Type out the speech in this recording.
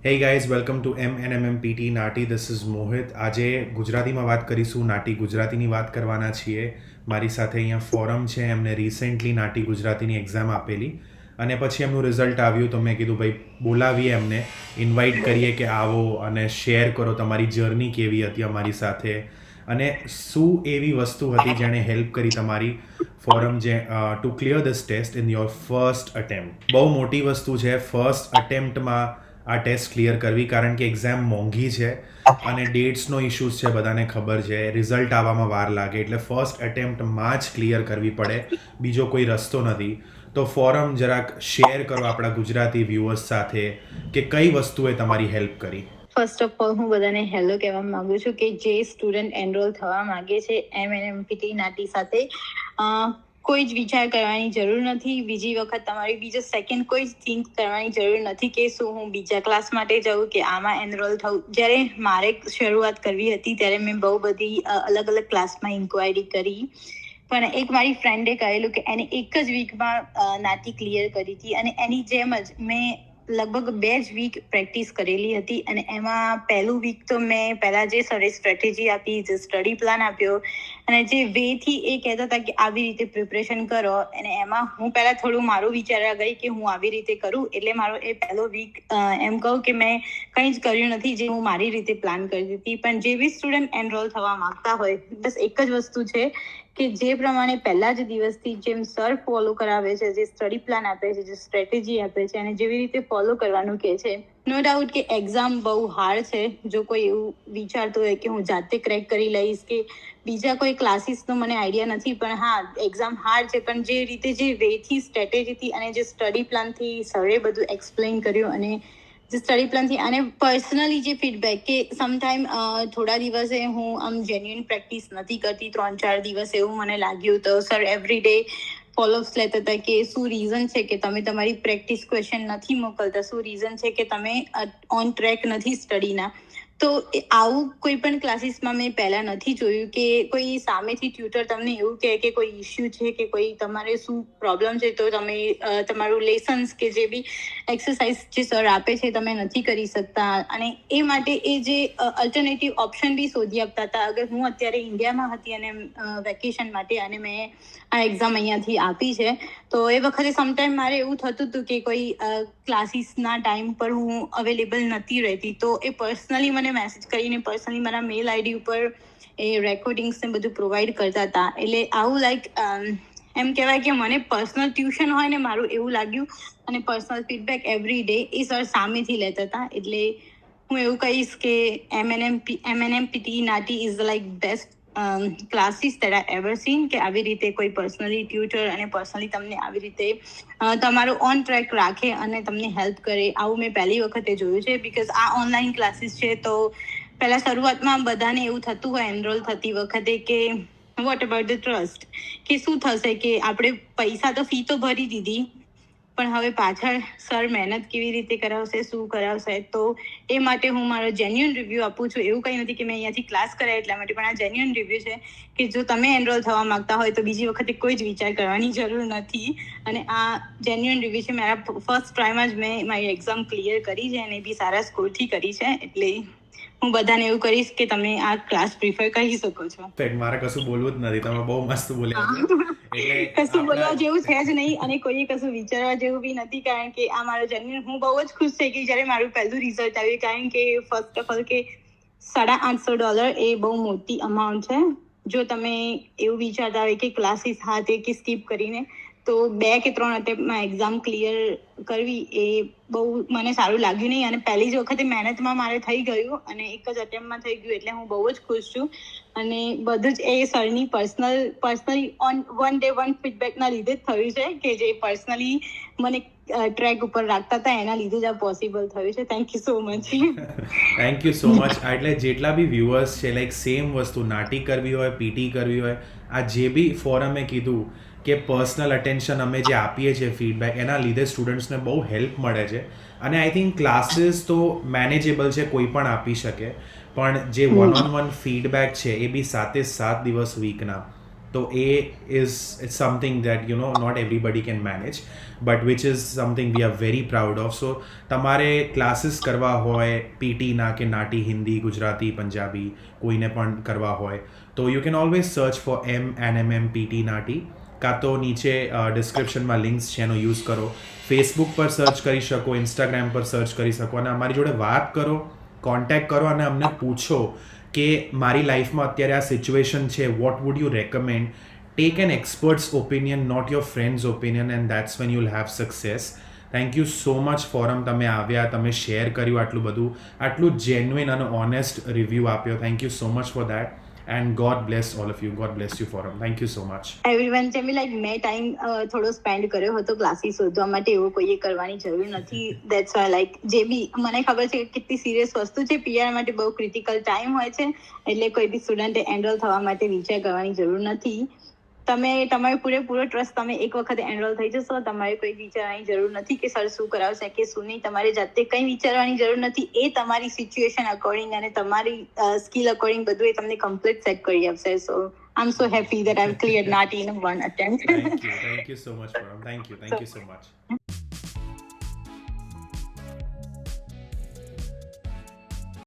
Hey guys, welcome to MNMMPT નાટી. This is મોહિત. આજે ગુજરાતીમાં વાત કરીશું. નાટી ગુજરાતીની વાત કરવાના છીએ. મારી સાથે અહીંયા ફોરમ છે, એમને રિસેન્ટલી નાટી ગુજરાતીની એક્ઝામ આપેલી અને પછી એમનું રિઝલ્ટ આવ્યું તો મેં કીધું ભાઈ બોલાવીએ એમને, ઇન્વાઇટ કરીએ કે આવો અને શેર કરો તમારી જર્ની કેવી હતી અમારી સાથે અને શું એવી વસ્તુ હતી જેણે હેલ્પ કરી તમારી ફોરમ જે to clear this test in your first attempt. બહુ મોટી વસ્તુ છે ફર્સ્ટ અટેમ્પ્ટમાં આ ટેસ્ટ ક્લિયર કરવી, કારણ કે એક્ઝામ મોંઘી છે અને ડેટ્સનો ઇશ્યુઝ છે, બધાને ખબર છે, રિઝલ્ટ આવવામાં વાર લાગે, એટલે ફર્સ્ટ એટેમ્પ્ટમાં જ ક્લિયર કરવી પડે, બીજો કોઈ રસ્તો નથી. તો ફોરમ જરાક શેર કરો આપણા ગુજરાતી વ્યુઅર્સ સાથે કે કઈ વસ્તુએ તમારી હેલ્પ કરી. ફર્સ્ટ ઓફ ઓલ હું બધાને હેલો કહેવા માંગુ છું કે જે સ્ટુડન્ટ એનરોલ થવા માંગે છે MNMPT નાટી સાથે, કોઈ જ વિચાર કરવાની જરૂર નથી. બીજી વખત તમારી બીજો સેકન્ડ કોઈ જ થિંક કરવાની જરૂર નથી કે શું હું બીજા ક્લાસ માટે જાઉં કે આમાં એનરોલ થવું. જ્યારે મારે શરૂઆત કરવી હતી ત્યારે મેં બહુ બધી અલગ અલગ ક્લાસમાં ઇન્ક્વાયરી કરી, પણ એક મારી ફ્રેન્ડે કહેલું કે એને એક જ વીકમાં નાટી ક્લિયર કરી હતી અને એની જેમ જ મેં લગભગ 2 જ વીક પ્રેક્ટિસ કરેલી હતી અને એમાં પહેલું વીક તો મેં પહેલાં જે સરે સ્ટ્રેટેજી આપી, જે સ્ટડી પ્લાન આપ્યો અને જે વેથી એ કહેતા હતા કે આવી રીતે પ્રિપરેશન કરો, અને એમાં હું પહેલાં થોડું મારું વિચારવા ગઈ કે હું આવી રીતે કરું, એટલે મારો એ પહેલો વીક એમ કહું કે મેં કંઈ જ કર્યું નથી, જે હું મારી રીતે પ્લાન કરી હતી. પણ જે બી સ્ટુડન્ટ એનરોલ થવા માંગતા હોય, બસ એક જ વસ્તુ છે કે જે પ્રમાણે પહેલા જ દિવસથી જેમ સર ફોલો કરાવે છે, જે સ્ટડી પ્લાન આપે છે, જે સ્ટ્રેટેજી આપે છે અને જેવી રીતે ફોલો કરવાનું કહે છે, નો ડાઉટ કે એક્ઝામ બહુ હાર્ડ છે. જો કોઈ એવું વિચારતું હોય કે હું જાતે ક્રેક કરી લઈશ કે બીજા કોઈ ક્લાસીસનો મને આઈડિયા નથી, પણ હા એક્ઝામ હાર્ડ છે, પણ જે રીતે જે વેથી, સ્ટ્રેટેજીથી અને જે સ્ટડી પ્લાનથી સરે બધું એક્સપ્લેન કર્યું અને જે સ્ટડી પ્લાનથી અને પર્સનલી જે ફીડબેક કે સમટાઈમ થોડા દિવસે હું આમ જેન્યુઅન પ્રેક્ટિસ નથી કરતી, 3-4 દિવસ એવું મને લાગ્યું, તો સર એવરી ડે ફોલોઅપ્સ લેતા હતા કે શું રીઝન છે કે તમે તમારી પ્રેક્ટિસ ક્વેશ્ચન નથી મોકલતા, શું રીઝન છે કે તમે ઓન ટ્રેક નથી સ્ટડીના. તો આવું કોઈ પણ ક્લાસીસમાં મેં પહેલાં નથી જોયું કે કોઈ સામેથી ટ્યુટર તમને એવું કહે કે કોઈ ઇસ્યુ છે કે કોઈ તમારે શું પ્રોબ્લેમ છે, તો તમે તમારું લેસન્સ કે જે બી એક્સરસાઇઝ જે સર આપે છે તમે નથી કરી શકતા, અને એ માટે એ જે અલ્ટરનેટિવ ઓપ્શન બી શોધી આપતા હતા. અગર હું અત્યારે ઇન્ડિયામાં હતી અને વેકેશન માટે અને મેં આ એક્ઝામ અહીંયાથી આપી છે, તો એ વખતે સમટાઈમ મારે એવું થતું હતું કે કોઈ ક્લાસીસના ટાઈમ પર હું અવેલેબલ નથી રહેતી, તો એ પર્સનલી મને મેસેજ કરીને પર્સનલી મારા મેલ આઈડી ઉપર એ રેકોર્ડિંગ્સને બધું પ્રોવાઈડ કરતા હતા. એટલે આવું લાઈક એમ કહેવાય કે મને પર્સનલ ટ્યુશન હોય ને મારું એવું લાગ્યું, અને પર્સનલ ફીડબેક એવરી ડે એ સર સામેથી લેતા હતા. એટલે હું એવું કહીશ કે MNMPT નાટી is like best classes that I ever seen, કે આવી રીતે કોઈ પર્સનલી ટ્યુટર અને પર્સનલી તમને આવી રીતે તમારું ઓન ટ્રેક રાખે અને તમને હેલ્પ કરે, આવું મેં પહેલી વખતે જોયું છે. બીકોઝ આ ઓનલાઈન ક્લાસીસ છે, તો પહેલાં શરૂઆતમાં બધાને એવું થતું હોય એનરોલ થતી વખતે કે વોટ અબાઉટ ધ ટ્રસ્ટ, કે શું થશે કે આપણે પૈસા તો ફી તો ભરી દીધી, પણ હવે પાછળ સર મહેનત કેવી રીતે કરાવશે, શું કરાવશે. તો એ માટે હું મારો જેન્યુઅન રિવ્યૂ આપું છું. એવું કંઈ નથી કે મેં અહીંયાથી ક્લાસ કરાય એટલા માટે, પણ આ જેન્યુઅન રિવ્યૂ છે કે જો તમે એનરોલ થવા માંગતા હોય તો બીજી વખતે કોઈ જ વિચાર કરવાની જરૂર નથી. અને આ જેન્યુઅન રિવ્યૂ છે. મારા ફર્સ્ટ ટ્રાયમાં જ મેં મારી એક્ઝામ ક્લિયર કરી છે અને એ બી સારા સ્કોરથી કરી છે. એટલે હું બધાને એવું કહીશ કે તમે આ ક્લાસ પ્રિફર કરી શકો છો. મારે કશું બોલવું જ નથી, તમે બહુ મસ્ત બોલ્યા છો. એટલે કશું બોલવા જેવું છે જ નહીં અને કોઈએ કશું વિચારવા જેવું બી નથી, કારણ કે આ મારો જેન્યુઅન, હું બહુ જ ખુશ થઈ ગઈ જ્યારે મારું પહેલું રિઝલ્ટ આવ્યું, કારણ કે ફર્સ્ટ ઓફ ઓલ કે $850 એ બહુ મોટી અમાઉન્ટ છે. જો તમે એવું વિચારતા હોય કે ક્લાસીસ હા તે કે સ્કીપ કરીને, તો 2 કે 3 અટેમ્પ્ટમાં એક્ઝામ ક્લિયર કરવી એ બહુ મને સારું લાગ્યું નહીં, અને પહેલી જ વખતે મહેનતમાં મારે થઈ ગયું અને એક જ અટેમ્પ્ટમાં થઈ ગયું, એટલે હું બહુ જ ખુશ છું. અને બધું જ એ સરની personally on one day one ફીડબેકના લીધે જ થયું છે, કે જે પર્સનલી મને ટ્રેક ઉપર રાખતા હતા એના લીધે જ આ પોસિબલ થયું છે. Thank you so much. Thank you so much. એટલે જેટલા બી વ્યુઅર્સ છે, લાઈક સેમ વસ્તુ નાટી કરવી હોય, પીટી કરવી હોય, આ જે બી ફોરમે કીધું કે પર્સનલ અટેન્શન અમે જે આપીએ છીએ ફીડબેક, એના લીધે સ્ટુડન્ટ્સને બહુ હેલ્પ મળે છે. અને આઈ થિંક ક્લાસીસ તો મેનેજેબલ છે, કોઈ પણ આપી શકે, પણ જે વન ઓન વન ફીડબેક છે એ બી 7 દિવસ વીકના, તો it's something that not everybody can manage, but which is something we are very proud of. So તમારે ક્લાસીસ કરવા હોય પીટીના કે નાટી હિન્દી ગુજરાતી પંજાબી કોઈને પણ કરવા હોય તો you can always search for MNMM PT નાટી, કાં તો નીચે ડિસ્ક્રિપ્શનમાં લિંક્સ છે એનો યુઝ કરો. ફેસબુક પર સર્ચ કરી શકો, ઇન્સ્ટાગ્રામ પર સર્ચ કરી શકો અને અમારી જોડે વાત કરો, કોન્ટેક્ટ કરો અને અમને પૂછો કે મારી લાઈફમાં અત્યારે આ સિચ્યુએશન છે, what would you recommend. Take an experts opinion, not your friends opinion, and that's when you will have success. Thank you so much Foram, તમે આવ્યા, તમે શેર કર્યું આટલું બધું, આટલું જેન્યુઇન અને ઓનેસ્ટ રિવ્યૂ આપ્યો. Thank you so much for that, and God bless all of you. God bless you forum. Thank you so much. Everyone, જેમ લાઈક મેં ટાઈમ થોડો સ્પેન્ડ કર્યો હતો ક્લાસીસ શોધવા માટે, એવું કોઈએ કરવાની જરૂર નથી. દેટ્સ વાય લાઈક જે બી મને ખબર છે કે કેટલી સિરિયસ વસ્તુ છે, પીઆર માટે બહુ ક્રિટિકલ ટાઈમ હોય છે, એટલે કોઈ બી સ્ટુડન્ટે એનરોલ થવા માટે વિચાર કરવાની જરૂર નથી. તમે તમારો પૂરેપૂરો ટ્રસ્ટ, તમે એક વખત એનરોલ થઈ જશો, તમારે કોઈ વિચારવાની જરૂર નથી કે સર શું કરાવશે કે શું નહીં. તમારે જાતે કંઈ વિચારવાની જરૂર નથી. એ તમારી સિચ્યુએશન અકોર્ડિંગ અને તમારી સ્કિલ અકોર્ડિંગ બધું એ તમને કમ્પ્લીટ સેટ કરી આપશે. સો I'm so happy that I've cleared NATI in one attempt. Thank you so much, Forum. Thank you so much.